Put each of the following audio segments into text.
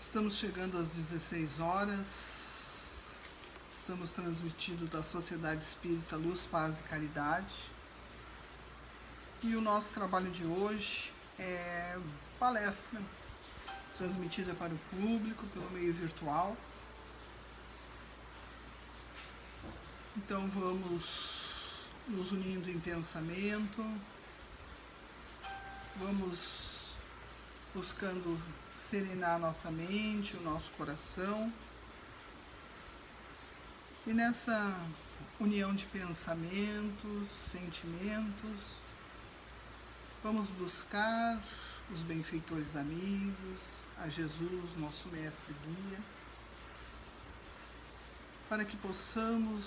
Estamos chegando às 16 horas, estamos transmitindo da Sociedade Espírita Luz, Paz e Caridade. E o nosso trabalho de hoje é palestra, transmitida para o público pelo meio virtual. Então vamos nos unindo em pensamento, vamos buscando serenar a nossa mente, o nosso coração. E nessa união de pensamentos, sentimentos, vamos buscar os benfeitores amigos, a Jesus, nosso mestre guia, para que possamos,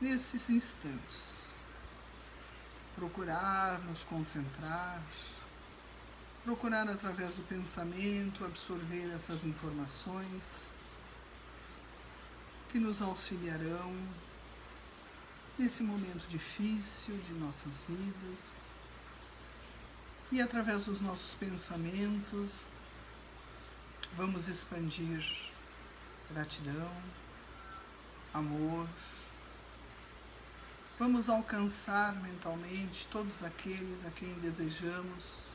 nesses instantes, procurar nos concentrar, procurar através do pensamento absorver essas informações que nos auxiliarão nesse momento difícil de nossas vidas. E através dos nossos pensamentos vamos expandir gratidão, amor. Vamos alcançar mentalmente todos aqueles a quem desejamos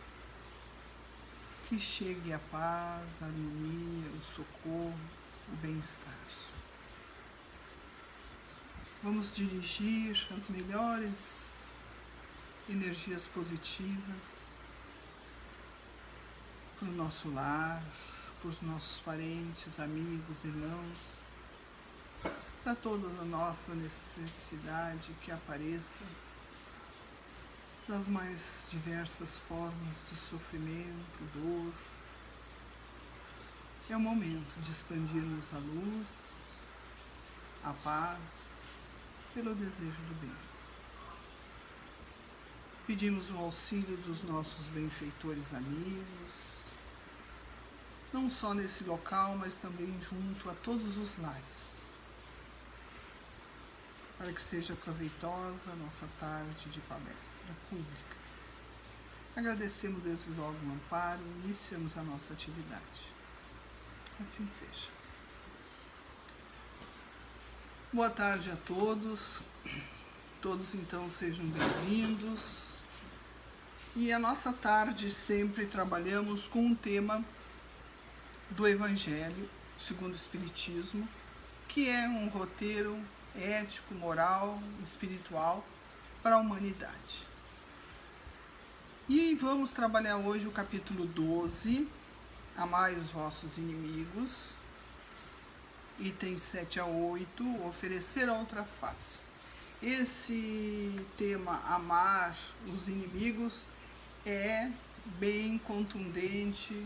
que chegue a paz, a harmonia, o socorro, o bem-estar. Vamos dirigir as melhores energias positivas para o nosso lar, para os nossos parentes, amigos, irmãos, para toda a nossa necessidade que apareça, das mais diversas formas de sofrimento, dor. É o momento de expandirmos a luz, a paz, pelo desejo do bem. Pedimos o auxílio dos nossos benfeitores amigos, não só nesse local, mas também junto a todos os lares, para que seja proveitosa a nossa tarde de palestra pública. Agradecemos desde logo o amparo e iniciamos a nossa atividade. Assim seja. Boa tarde a todos. Todos então sejam bem-vindos. E a nossa tarde sempre trabalhamos com um tema do Evangelho segundo o Espiritismo, que é um roteiro ético, moral, espiritual para a humanidade. E vamos trabalhar hoje o capítulo 12, Amai os vossos inimigos, itens 7 a 8, oferecer a outra face. Esse tema, amar os inimigos, é bem contundente,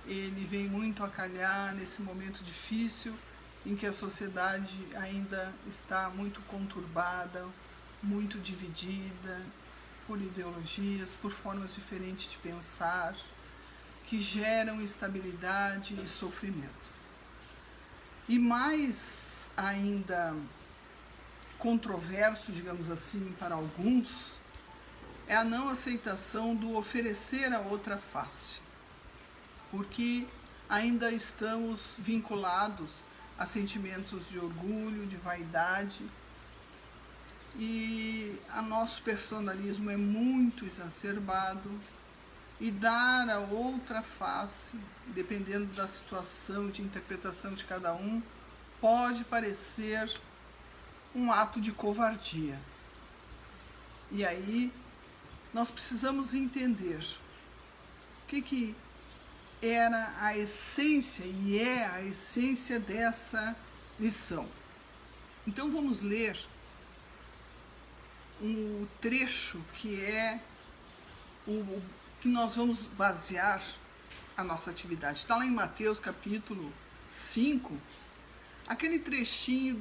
ele vem muito a calhar nesse momento difícil em que a sociedade ainda está muito conturbada, muito dividida por ideologias, por formas diferentes de pensar, que geram instabilidade e sofrimento. E mais ainda controverso, digamos assim, para alguns, é a não aceitação do oferecer a outra face, porque ainda estamos vinculados a sentimentos de orgulho, de vaidade, e o nosso personalismo é muito exacerbado, e dar a outra face, dependendo da situação de interpretação de cada um, pode parecer um ato de covardia. E aí nós precisamos entender o que era a essência e é a essência dessa lição. Então vamos ler um trecho que é o que nós vamos basear a nossa atividade. Está lá em Mateus capítulo 5, aquele trechinho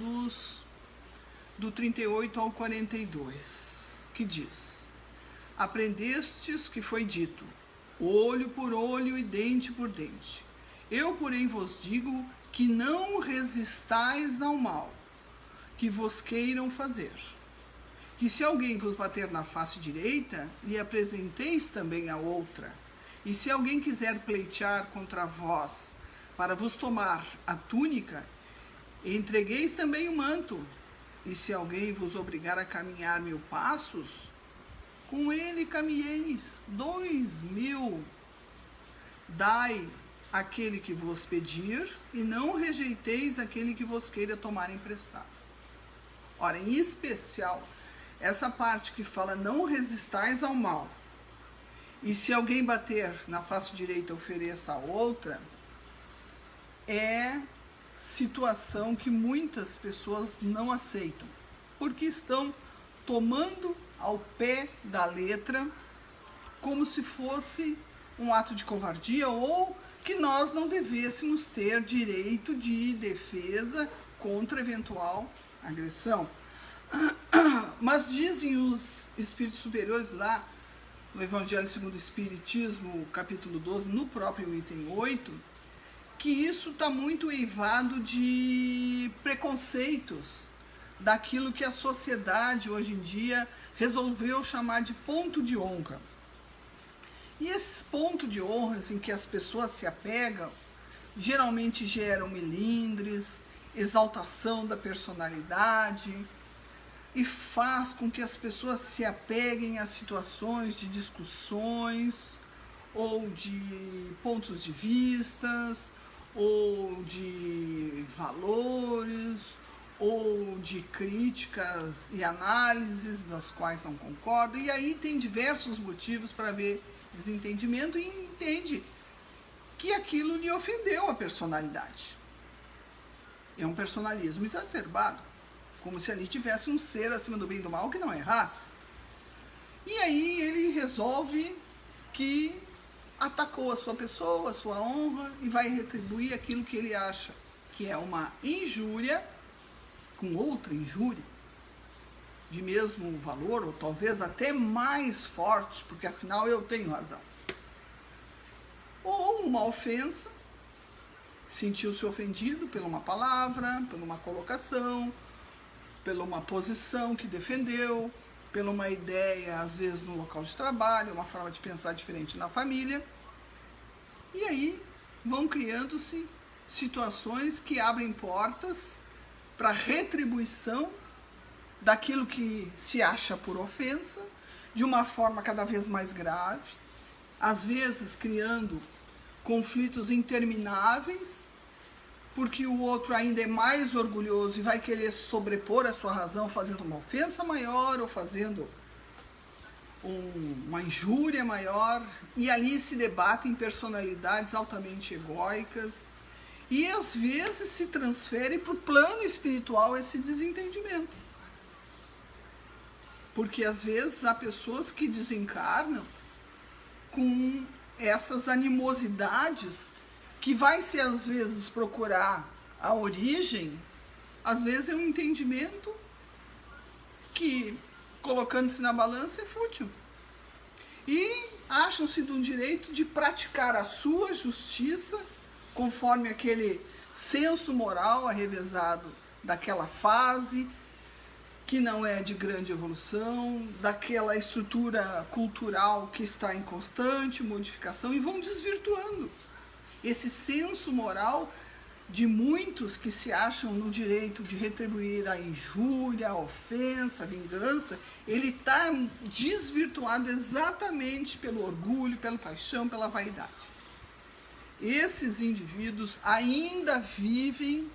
do 38 ao 42, que diz: aprendestes que foi dito, olho por olho e dente por dente. Eu, porém, vos digo que não resistais ao mal que vos queiram fazer. Que se alguém vos bater na face direita, lhe apresenteis também a outra. E se alguém quiser pleitear contra vós, para vos tomar a túnica, entregueis também o manto. E se alguém vos obrigar a caminhar 1000 passos, com ele caminheis 2000. Dai aquele que vos pedir, e não rejeiteis aquele que vos queira tomar emprestado. Ora, em especial, essa parte que fala não resistais ao mal, e se alguém bater na face direita, ofereça a outra, é situação que muitas pessoas não aceitam, porque estão tomando ao pé da letra como se fosse um ato de covardia ou que nós não devêssemos ter direito de defesa contra eventual agressão. Mas dizem os espíritos superiores lá no Evangelho segundo o Espiritismo, capítulo 12, no próprio item 8, que isso está muito eivado de preconceitos, daquilo que a sociedade hoje em dia resolveu chamar de ponto de honra. E esses pontos de honra em que as pessoas se apegam, geralmente geram melindres, exaltação da personalidade, e faz com que as pessoas se apeguem a situações de discussões, ou de pontos de vistas, ou de valores, ou de críticas e análises das quais não concordam, e aí tem diversos motivos para haver desentendimento, e entende que aquilo lhe ofendeu a personalidade. É um personalismo exacerbado, como se ali tivesse um ser acima do bem e do mal que não errasse. E aí ele resolve que atacou a sua pessoa, a sua honra, e vai retribuir aquilo que ele acha que é uma injúria com outra injúria de mesmo valor, ou talvez até mais forte, porque afinal eu tenho razão. Ou uma ofensa, sentiu-se ofendido por uma palavra, por uma colocação, por uma posição que defendeu, por uma ideia, às vezes no local de trabalho, uma forma de pensar diferente na família. E aí vão criando-se situações que abrem portas para retribuição daquilo que se acha por ofensa, de uma forma cada vez mais grave, às vezes criando conflitos intermináveis, porque o outro ainda é mais orgulhoso e vai querer sobrepor a sua razão fazendo uma ofensa maior ou fazendo uma injúria maior, e ali se debatem personalidades altamente egóicas, e às vezes se transfere para o plano espiritual esse desentendimento. Porque às vezes há pessoas que desencarnam com essas animosidades, que vai se às vezes procurar a origem, às vezes é um entendimento que, colocando-se na balança, é fútil. E acham-se de um direito de praticar a sua justiça, conforme aquele senso moral arrevezado daquela fase, que não é de grande evolução, daquela estrutura cultural que está em constante modificação, e vão desvirtuando esse senso moral de muitos que se acham no direito de retribuir a injúria, a ofensa, a vingança. Ele está desvirtuado exatamente pelo orgulho, pela paixão, pela vaidade. Esses indivíduos ainda vivem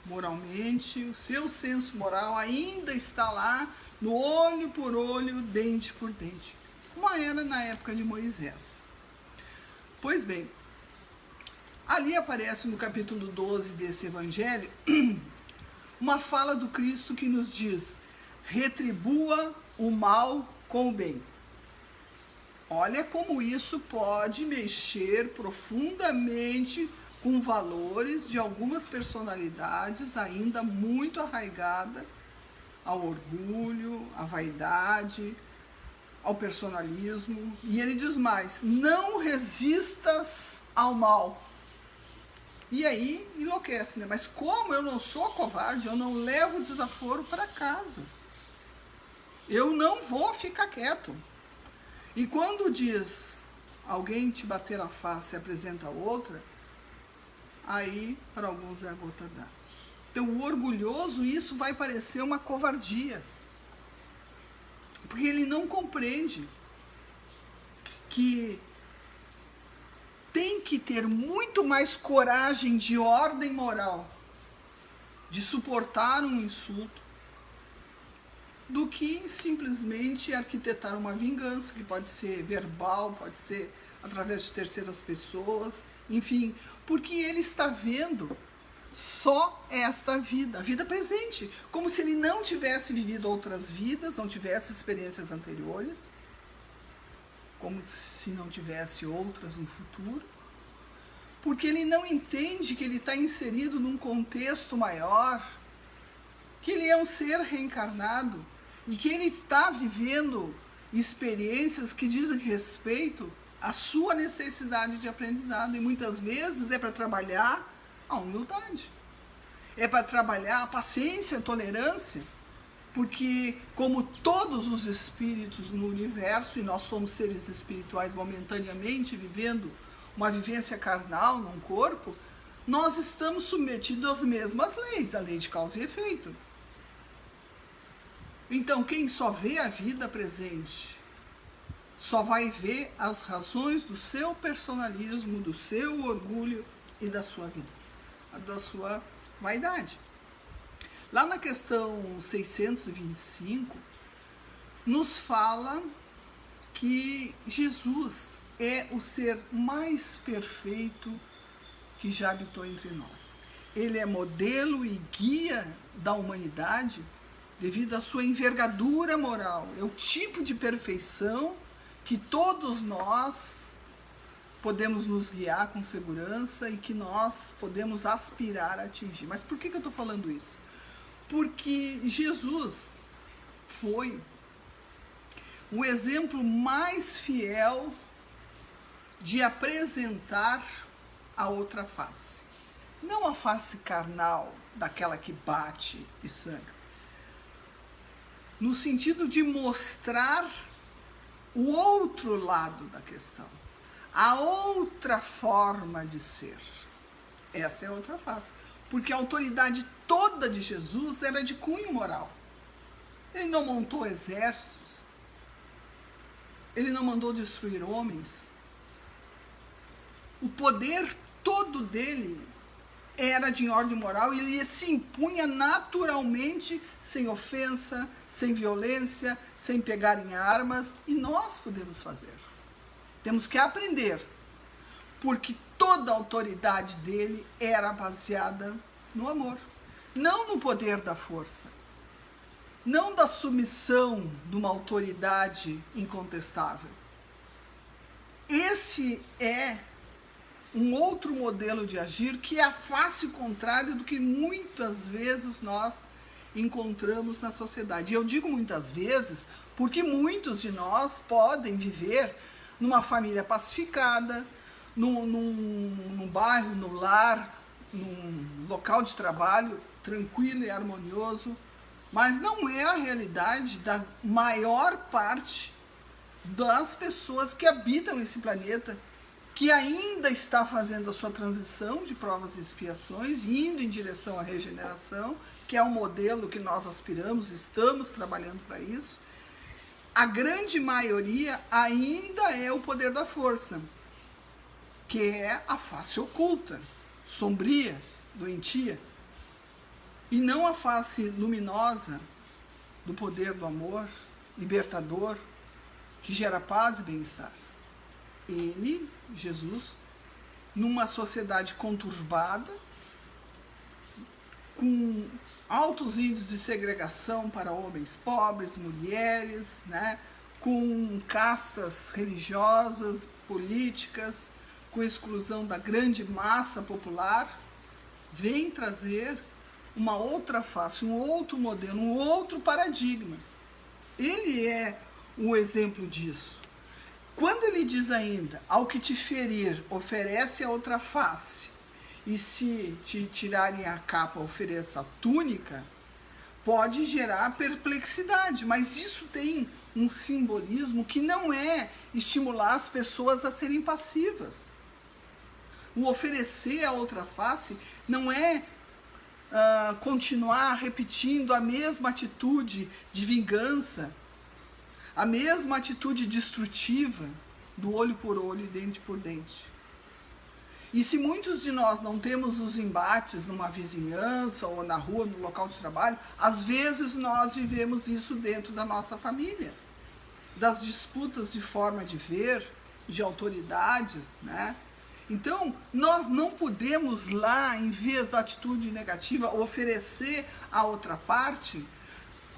moralmente, o seu senso moral ainda está lá, no olho por olho, dente por dente, como era na época de Moisés. Pois bem, ali aparece no capítulo 12 desse evangelho uma fala do Cristo que nos diz: retribua o mal com o bem. Olha como isso pode mexer profundamente com valores de algumas personalidades ainda muito arraigadas ao orgulho, à vaidade, ao personalismo. E ele diz mais: não resistas ao mal. E aí enlouquece, né? Mas como eu não sou covarde, eu não levo o desaforo para casa. Eu não vou ficar quieto. E quando diz alguém te bater na face e apresenta outra, aí para alguns é a gota d'água. Então, o orgulhoso, isso vai parecer uma covardia, porque ele não compreende que tem que ter muito mais coragem de ordem moral, de suportar um insulto, do que simplesmente arquitetar uma vingança, que pode ser verbal, pode ser através de terceiras pessoas, enfim, porque ele está vendo só esta vida, a vida presente, como se ele não tivesse vivido outras vidas, não tivesse experiências anteriores, como se não tivesse outras no futuro, porque ele não entende que ele está inserido num contexto maior, que ele é um ser reencarnado e que ele está vivendo experiências que dizem respeito à sua necessidade de aprendizado, e muitas vezes é para trabalhar a humildade, é para trabalhar a paciência, a tolerância, porque como todos os espíritos no universo, e nós somos seres espirituais momentaneamente vivendo uma vivência carnal num corpo, nós estamos submetidos às mesmas leis, a lei de causa e efeito. Então, quem só vê a vida presente, só vai ver as razões do seu personalismo, do seu orgulho e da sua vida, da sua vaidade. Lá na questão 625, nos fala que Jesus é o ser mais perfeito que já habitou entre nós. Ele é modelo e guia da humanidade devido à sua envergadura moral. É o tipo de perfeição que todos nós podemos nos guiar com segurança e que nós podemos aspirar a atingir. Mas por que eu estou falando isso? Porque Jesus foi o exemplo mais fiel de apresentar a outra face. Não a face carnal, daquela que bate e sangra, no sentido de mostrar o outro lado da questão, a outra forma de ser. Essa é a outra face. Porque a autoridade toda de Jesus era de cunho moral. Ele não montou exércitos, ele não mandou destruir homens. O poder todo dele era de ordem moral e ele se impunha naturalmente, sem ofensa, sem violência, sem pegar em armas, e nós podemos fazer. Temos que aprender, porque toda a autoridade dele era baseada no amor, não no poder da força, não da submissão de uma autoridade incontestável. Esse é um outro modelo de agir que é a face contrária do que muitas vezes nós encontramos na sociedade. E eu digo muitas vezes porque muitos de nós podem viver numa família pacificada, num bairro, no lar, num local de trabalho tranquilo e harmonioso, mas não é a realidade da maior parte das pessoas que habitam esse planeta, que ainda está fazendo a sua transição de provas e expiações, indo em direção à regeneração, que é um modelo que nós aspiramos, estamos trabalhando para isso. A grande maioria ainda é o poder da força, que é a face oculta, sombria, doentia, e não a face luminosa do poder do amor, libertador, que gera paz e bem-estar. Ele, Jesus, numa sociedade conturbada, com altos índices de segregação para homens pobres, mulheres, né, com castas religiosas, políticas, com exclusão da grande massa popular, vem trazer uma outra face, um outro modelo, um outro paradigma. Ele é um exemplo disso. Quando ele diz ainda, ao que te ferir, oferece a outra face, e se te tirarem a capa, ofereça a túnica, pode gerar perplexidade, mas isso tem um simbolismo que não é estimular as pessoas a serem passivas. O oferecer a outra face não é continuar repetindo a mesma atitude de vingança, a mesma atitude destrutiva do olho por olho e dente por dente. E se muitos de nós não temos os embates numa vizinhança ou na rua, no local de trabalho, às vezes nós vivemos isso dentro da nossa família, das disputas de forma de ver, de autoridades, né? Então, nós não podemos lá, em vez da atitude negativa, oferecer a outra parte,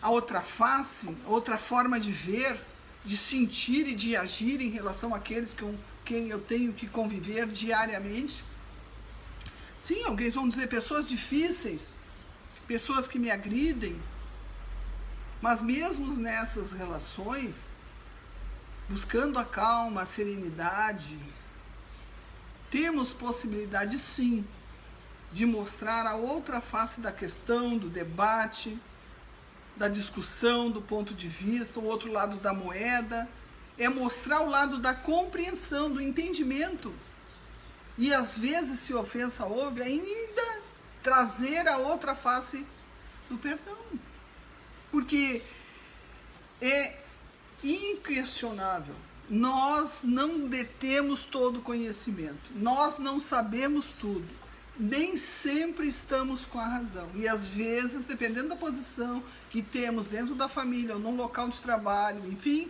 a outra face, outra forma de ver, de sentir e de agir em relação àqueles com quem eu tenho que conviver diariamente. Sim, alguns vão dizer pessoas difíceis, pessoas que me agridem, mas mesmo nessas relações, buscando a calma, a serenidade, temos possibilidade sim de mostrar a outra face da questão, do debate, da discussão, do ponto de vista, o outro lado da moeda, é mostrar o lado da compreensão, do entendimento. E às vezes, se ofensa houve, ainda trazer a outra face do perdão. Porque é inquestionável, nós não detemos todo o conhecimento, nós não sabemos tudo, nem sempre estamos com a razão. E às vezes, dependendo da posição que temos dentro da família ou num local de trabalho, enfim,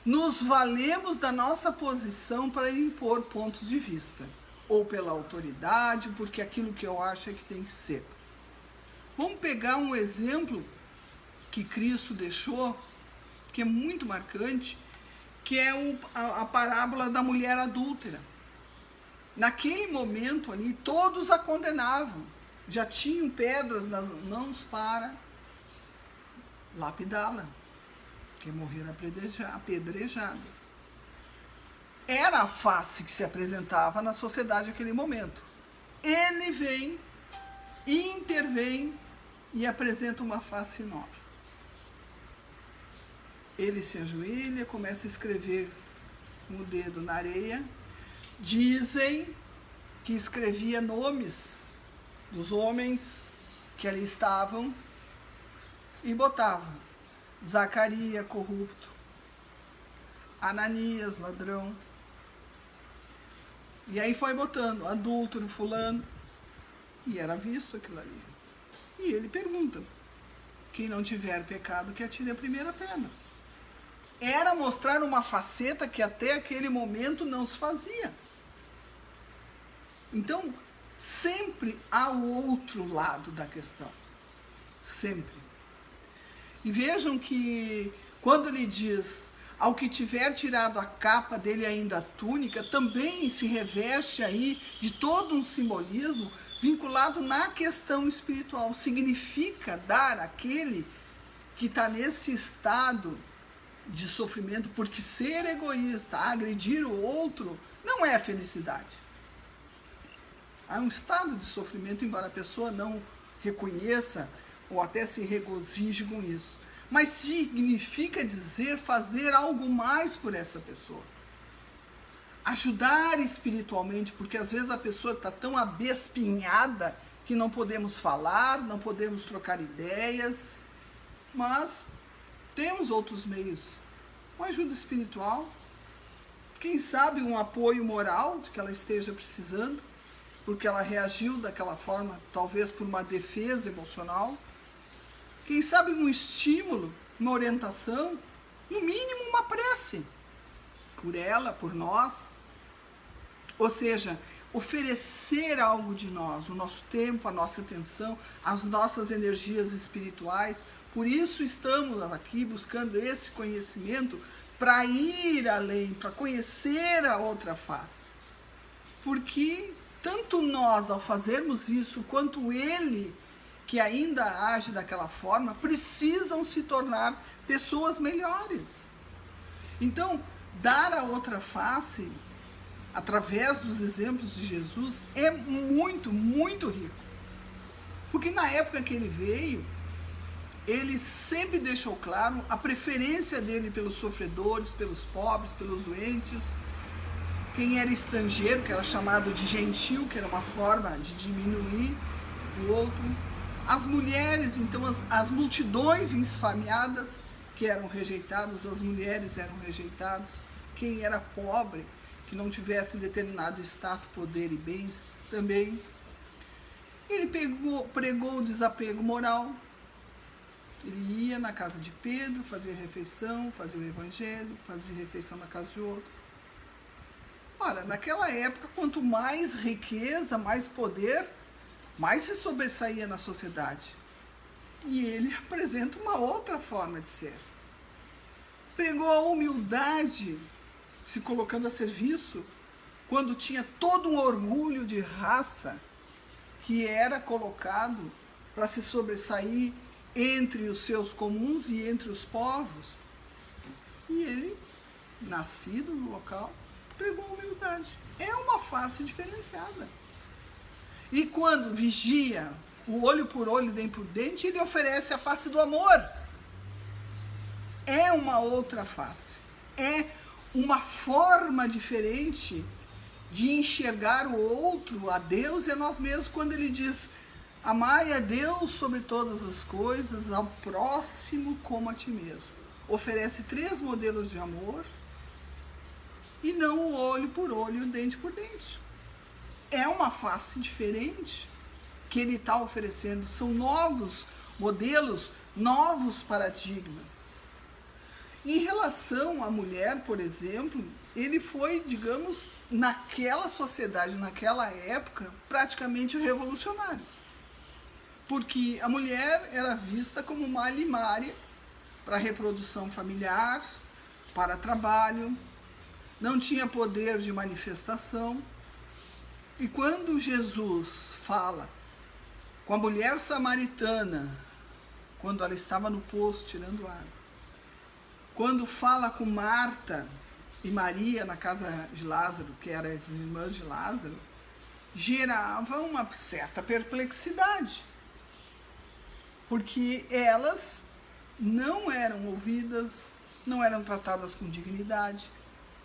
nos valemos da nossa posição para impor pontos de vista, ou pela autoridade, porque aquilo que eu acho é que tem que ser. Vamos pegar um exemplo que Cristo deixou, que é muito marcante, que é a parábola da mulher adúltera. Naquele momento ali, todos a condenavam, já tinham pedras nas mãos para lapidá-la, que é morrer apedrejada. Era a face que se apresentava na sociedade naquele momento. Ele vem, intervém e apresenta uma face nova. Ele se ajoelha, começa a escrever com o dedo na areia. Dizem que escrevia nomes dos homens que ali estavam e botava Zacarias, corrupto, Ananias, ladrão. E aí foi botando adúltero, fulano, e era visto aquilo ali. E ele pergunta: quem não tiver pecado, que atire a primeira pedra. Era mostrar uma faceta que até aquele momento não se fazia. Então, sempre há o outro lado da questão. Sempre. E vejam que, quando ele diz, ao que tiver tirado a capa dele ainda a túnica, também se reveste aí de todo um simbolismo vinculado na questão espiritual. Significa dar àquele que está nesse estado de sofrimento, porque ser egoísta, agredir o outro, não é felicidade. Há um estado de sofrimento, embora a pessoa não reconheça ou até se regozije com isso. Mas significa dizer fazer algo mais por essa pessoa. Ajudar espiritualmente, porque às vezes a pessoa está tão abespinhada que não podemos falar, não podemos trocar ideias, mas temos outros meios. Uma ajuda espiritual, quem sabe um apoio moral de que ela esteja precisando, porque ela reagiu daquela forma, talvez por uma defesa emocional. Quem sabe um estímulo, uma orientação, no mínimo uma prece, por ela, por nós. Ou seja, oferecer algo de nós, o nosso tempo, a nossa atenção, as nossas energias espirituais. Por isso estamos aqui buscando esse conhecimento para ir além, para conhecer a outra face. Porque tanto nós, ao fazermos isso, quanto ele, que ainda age daquela forma, precisam se tornar pessoas melhores. Então, dar a outra face, através dos exemplos de Jesus, é muito, muito rico. Porque na época que ele veio, ele sempre deixou claro a preferência dele pelos sofredores, pelos pobres, pelos doentes. Quem era estrangeiro, que era chamado de gentil, que era uma forma de diminuir o outro. As mulheres, então, as multidões esfameadas, que eram rejeitadas, as mulheres eram rejeitadas. Quem era pobre, que não tivesse determinado status, poder e bens, também. Ele pregou o desapego moral. Ele ia na casa de Pedro, fazia refeição, fazia o evangelho, fazia refeição na casa de outro. Ora, naquela época, quanto mais riqueza, mais poder, mais se sobressaía na sociedade. E ele apresenta uma outra forma de ser. Pregou a humildade, se colocando a serviço, quando tinha todo um orgulho de raça que era colocado para se sobressair entre os seus comuns e entre os povos. E ele, nascido no local, pregou a humildade. É uma face diferenciada. E quando vigia o olho por olho, dente por dente, ele oferece a face do amor. É uma outra face. É uma forma diferente de enxergar o outro, a Deus e a nós mesmos, quando ele diz: amai a Deus sobre todas as coisas, ao próximo como a ti mesmo. Oferece 3 modelos de amor e não o olho por olho, o dente por dente. É uma face diferente que ele está oferecendo. São novos modelos, novos paradigmas. Em relação à mulher, por exemplo, ele foi, digamos, naquela sociedade, naquela época, praticamente revolucionário. Porque a mulher era vista como uma alimária para reprodução familiar, para trabalho, não tinha poder de manifestação. E quando Jesus fala com a mulher samaritana, quando ela estava no poço tirando água, quando fala com Marta e Maria na casa de Lázaro, que eram as irmãs de Lázaro, gerava uma certa perplexidade, porque elas não eram ouvidas, não eram tratadas com dignidade,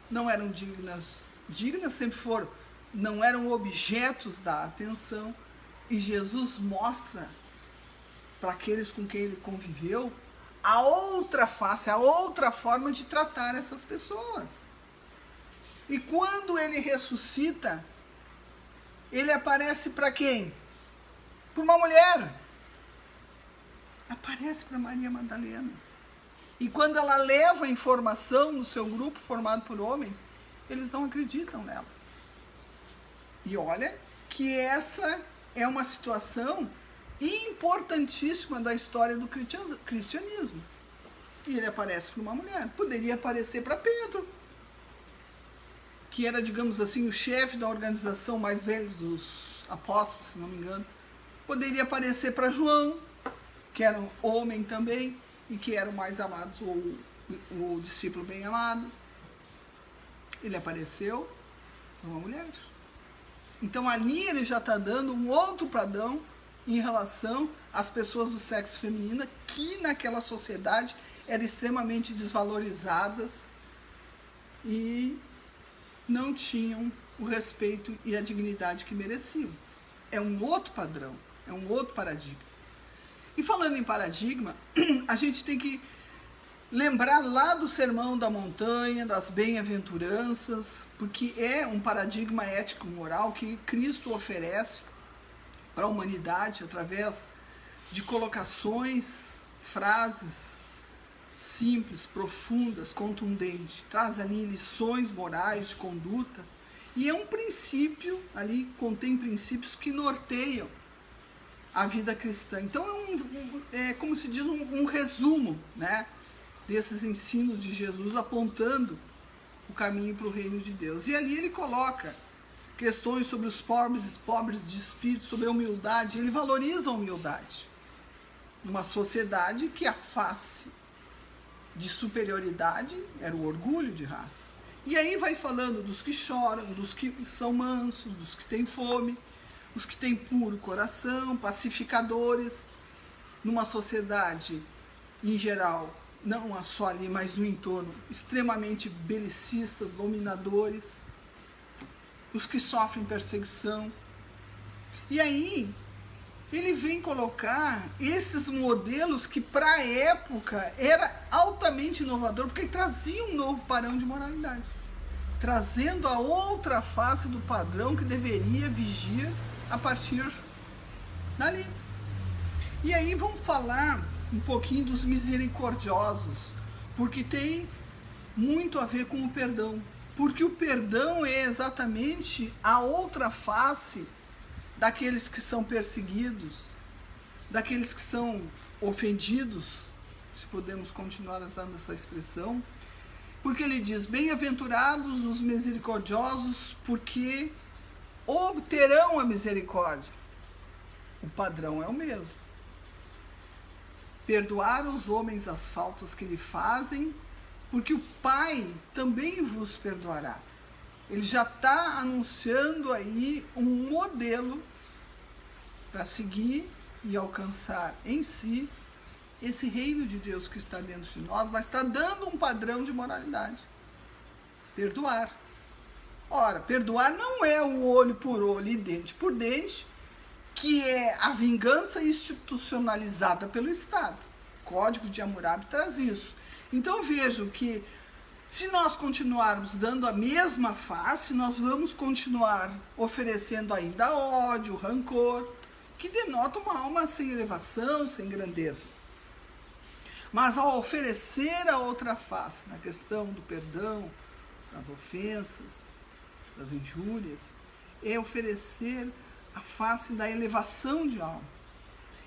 não eram dignas sempre foram, não eram objetos da atenção. E Jesus mostra para aqueles com quem ele conviveu a outra face, a outra forma de tratar essas pessoas. E quando ele ressuscita, ele aparece para quem? Para uma mulher. Aparece para Maria Madalena. E quando ela leva a informação no seu grupo formado por homens, eles não acreditam nela. E olha que essa é uma situação importantíssima da história do cristianismo. E ele aparece para uma mulher. Poderia aparecer para Pedro, que era, digamos assim, o chefe da organização mais velha dos apóstolos, se não me engano. Poderia aparecer para João, que era um homem também, e que era o mais amado, o discípulo bem amado. Ele apareceu para uma mulher. Então ali ele já está dando um outro padrão em relação às pessoas do sexo feminino, que naquela sociedade eram extremamente desvalorizadas e não tinham o respeito e a dignidade que mereciam. É um outro padrão, é um outro paradigma. E falando em paradigma, a gente tem que lembrar lá do Sermão da Montanha, das bem-aventuranças, porque é um paradigma ético-moral que Cristo oferece para a humanidade através de colocações, frases simples, profundas, contundentes. Traz ali lições morais de conduta e é um princípio, ali contém princípios que norteiam a vida cristã. Então é como se diz, um resumo, né, desses ensinos de Jesus apontando o caminho para o reino de Deus. E ali ele coloca questões sobre os pobres de espírito, sobre a humildade. Ele valoriza a humildade. Uma sociedade que a face de superioridade era o orgulho de raça. E aí vai falando dos que choram, dos que são mansos, dos que têm fome, os que têm puro coração, pacificadores. numa sociedade em geral, não só ali, mas no entorno, extremamente belicistas, dominadores, os que sofrem perseguição. E aí, ele vem colocar esses modelos que para a época era altamente inovador, porque ele trazia um novo padrão de moralidade, trazendo a outra face do padrão que deveria vigir a partir dali. E aí vamos falar um pouquinho dos misericordiosos, porque tem muito a ver com o perdão, porque o perdão é exatamente a outra face daqueles que são perseguidos, daqueles que são ofendidos, se podemos continuar usando essa expressão, porque ele diz, bem-aventurados os misericordiosos, porque obterão a misericórdia. O padrão é o mesmo. Perdoar os homens as faltas que lhe fazem, porque o Pai também vos perdoará. Ele já está anunciando aí um modelo para seguir e alcançar em si esse reino de Deus que está dentro de nós, mas está dando um padrão de moralidade. Perdoar. Ora, perdoar não é o olho por olho e dente por dente, que é a vingança institucionalizada pelo Estado. O Código de Hammurabi traz isso. Então vejo que se nós continuarmos dando a mesma face, nós vamos continuar oferecendo ainda ódio, rancor, que denota uma alma sem elevação, sem grandeza. Mas ao oferecer a outra face, na questão do perdão, das ofensas, das injúrias, é oferecer a face da elevação de alma.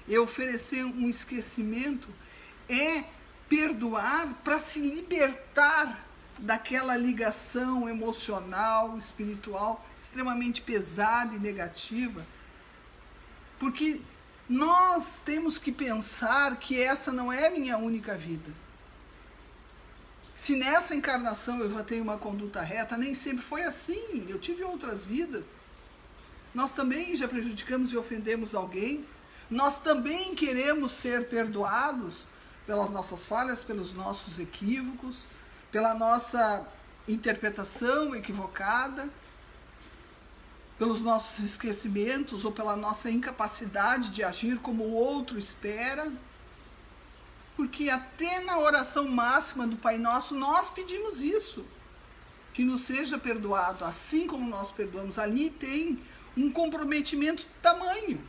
É oferecer um esquecimento, é perdoar para se libertar daquela ligação emocional, espiritual, extremamente pesada e negativa, porque nós temos que pensar que essa não é a minha única vida. Se nessa encarnação eu já tenho uma conduta reta, nem sempre foi assim, eu tive outras vidas. Nós também já prejudicamos e ofendemos alguém, nós também queremos ser perdoados pelas nossas falhas, pelos nossos equívocos, pela nossa interpretação equivocada, pelos nossos esquecimentos ou pela nossa incapacidade de agir como o outro espera. Porque até na oração máxima do Pai Nosso, nós pedimos isso, que nos seja perdoado, assim como nós perdoamos. Ali tem um comprometimento tamanho.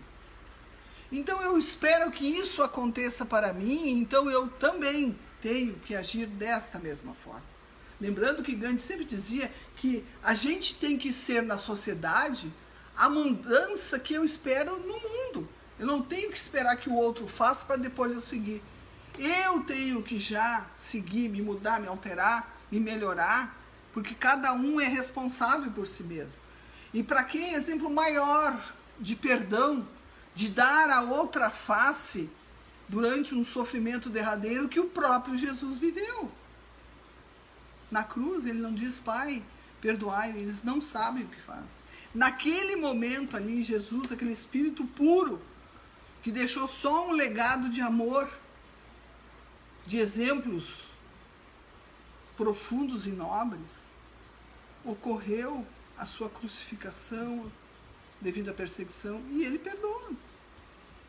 Então eu espero que isso aconteça para mim, então eu também tenho que agir desta mesma forma. Lembrando que Gandhi sempre dizia que a gente tem que ser na sociedade a mudança que eu espero no mundo. Eu não tenho que esperar que o outro faça para depois eu seguir. Eu tenho que já seguir, me mudar, me alterar, me melhorar, porque cada um é responsável por si mesmo. E para que exemplo maior de perdão, de dar a outra face durante um sofrimento derradeiro que o próprio Jesus viveu. Na cruz ele não diz, Pai, perdoai, eles não sabem o que fazem. Naquele momento ali, Jesus, aquele Espírito puro, que deixou só um legado de amor, de exemplos profundos e nobres, ocorreu a sua crucificação devido à perseguição e ele perdoa.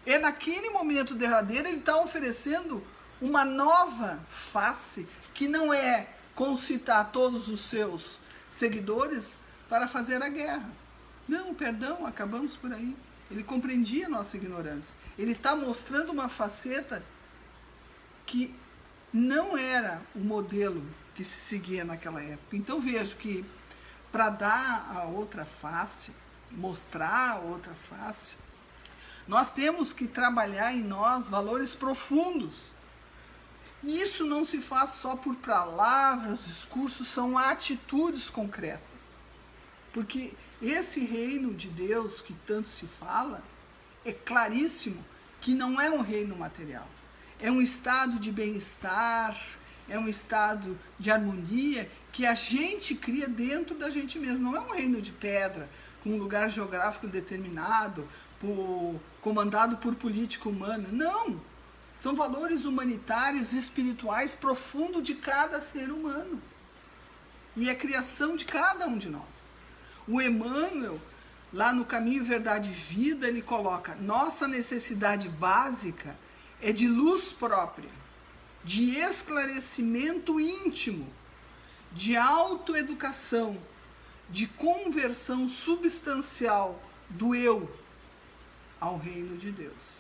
É naquele momento derradeiro ele está oferecendo uma nova face que não é concitar todos os seus seguidores para fazer a guerra. Não, perdão, acabamos por aí. Ele compreendia a nossa ignorância. Ele está mostrando uma faceta que não era o modelo que se seguia naquela época. Então vejo que para dar a outra face, mostrar a outra face, nós temos que trabalhar em nós valores profundos. E isso não se faz só por palavras, discursos, são atitudes concretas. Porque esse reino de Deus que tanto se fala, é claríssimo que não é um reino material. É um estado de bem-estar, é um estado de harmonia que a gente cria dentro da gente mesmo. Não é um reino de pedra, com um lugar geográfico determinado, comandado por política humana. Não! São valores humanitários e espirituais profundos de cada ser humano. E é criação de cada um de nós. O Emmanuel, lá no Caminho, Verdade e Vida, ele coloca: nossa necessidade básica é de luz própria, de esclarecimento íntimo, de autoeducação, de conversão substancial do eu ao reino de Deus.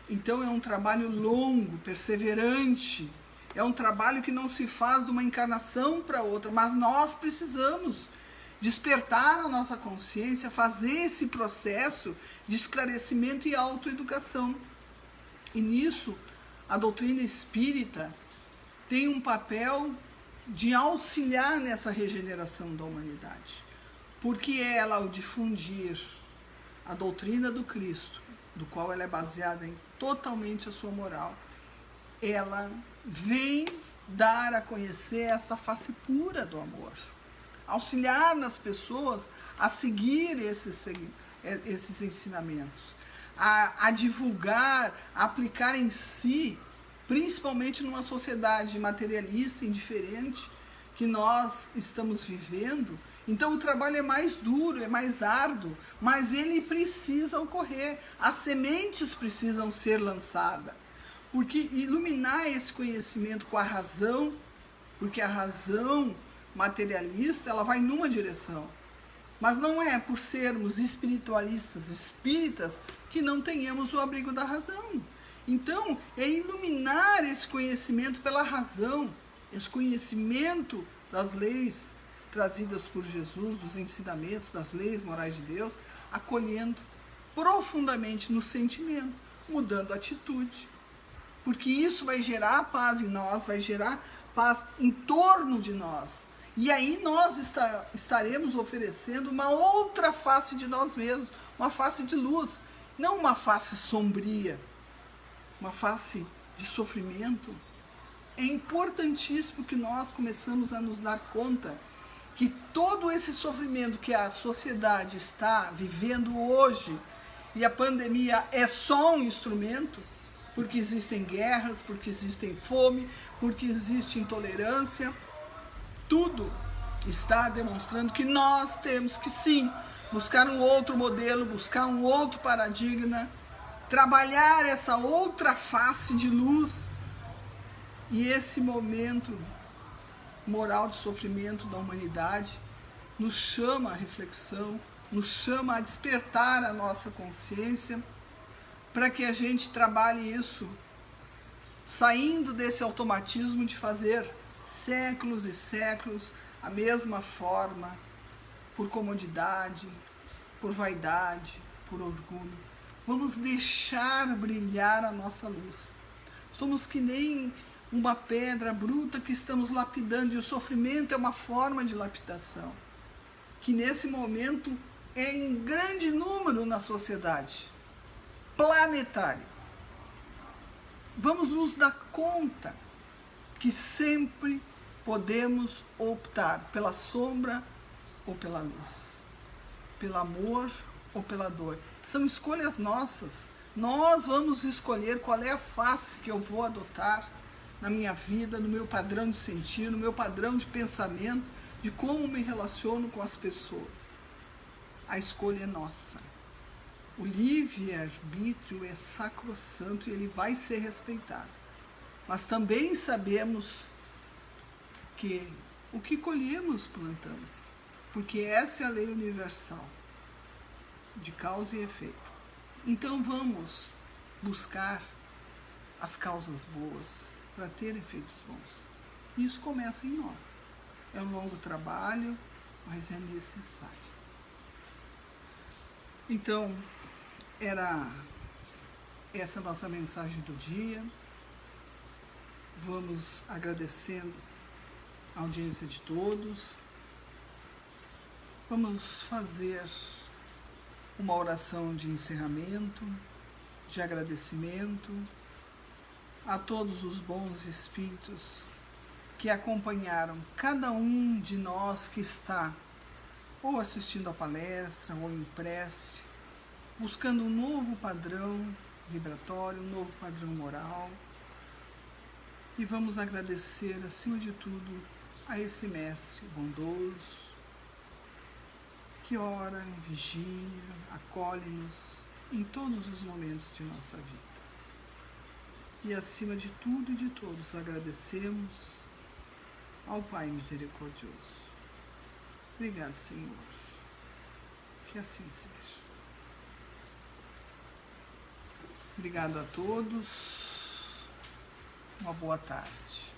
Então é um trabalho longo, perseverante, é um trabalho que não se faz de uma encarnação para outra, mas nós precisamos despertar a nossa consciência, fazer esse processo de esclarecimento e autoeducação. E nisso, a doutrina espírita tem um papel de auxiliar nessa regeneração da humanidade, porque ela, ao difundir a doutrina do Cristo, do qual ela é baseada em totalmente a sua moral, ela vem dar a conhecer essa face pura do amor, auxiliar nas pessoas a seguir esses ensinamentos, a divulgar, a aplicar em si, principalmente numa sociedade materialista, indiferente, que nós estamos vivendo. Então o trabalho é mais duro, é mais árduo, mas ele precisa ocorrer. As sementes precisam ser lançadas, porque iluminar esse conhecimento com a razão, porque a razão materialista, ela vai numa direção. Mas não é por sermos espiritualistas, espíritas, que não tenhamos o abrigo da razão. Então, é iluminar esse conhecimento pela razão, esse conhecimento das leis trazidas por Jesus, dos ensinamentos, das leis morais de Deus, acolhendo profundamente no sentimento, mudando a atitude. Porque isso vai gerar paz em nós, vai gerar paz em torno de nós. E aí nós estaremos oferecendo uma outra face de nós mesmos, uma face de luz, não uma face sombria, uma face de sofrimento. É importantíssimo que nós começamos a nos dar conta que todo esse sofrimento que a sociedade está vivendo hoje, e a pandemia é só um instrumento, porque existem guerras, porque existem fome, porque existe intolerância, tudo está demonstrando que nós temos que sim, buscar um outro modelo, buscar um outro paradigma, trabalhar essa outra face de luz. E esse momento moral de sofrimento da humanidade nos chama à reflexão, nos chama a despertar a nossa consciência, para que a gente trabalhe isso, saindo desse automatismo de fazer séculos e séculos a mesma forma, por comodidade, por vaidade, por orgulho. Vamos deixar brilhar a nossa luz. Somos que nem uma pedra bruta que estamos lapidando, e o sofrimento é uma forma de lapidação, que nesse momento é em grande número na sociedade planetária. Vamos nos dar conta que sempre podemos optar pela sombra ou pela luz, pelo amor ou pela dor. São escolhas nossas. Nós vamos escolher qual é a face que eu vou adotar na minha vida, no meu padrão de sentir, no meu padrão de pensamento, de como me relaciono com as pessoas. A escolha é nossa. O livre-arbítrio é sacrossanto e ele vai ser respeitado. Mas também sabemos que o que colhemos, plantamos. Porque essa é a lei universal de causa e efeito. Então vamos buscar as causas boas para ter efeitos bons. Isso começa em nós. É um longo trabalho, mas é necessário. Então, era essa a nossa mensagem do dia. Vamos agradecendo a audiência de todos. Vamos fazer uma oração de encerramento, de agradecimento a todos os bons espíritos que acompanharam cada um de nós que está ou assistindo a palestra ou em prece, buscando um novo padrão vibratório, um novo padrão moral. E vamos agradecer, acima de tudo, a esse mestre bondoso, que ora, vigia, acolhe-nos em todos os momentos de nossa vida. E acima de tudo e de todos, agradecemos ao Pai Misericordioso. Obrigado, Senhor. Que assim seja. Obrigado a todos. Uma boa tarde.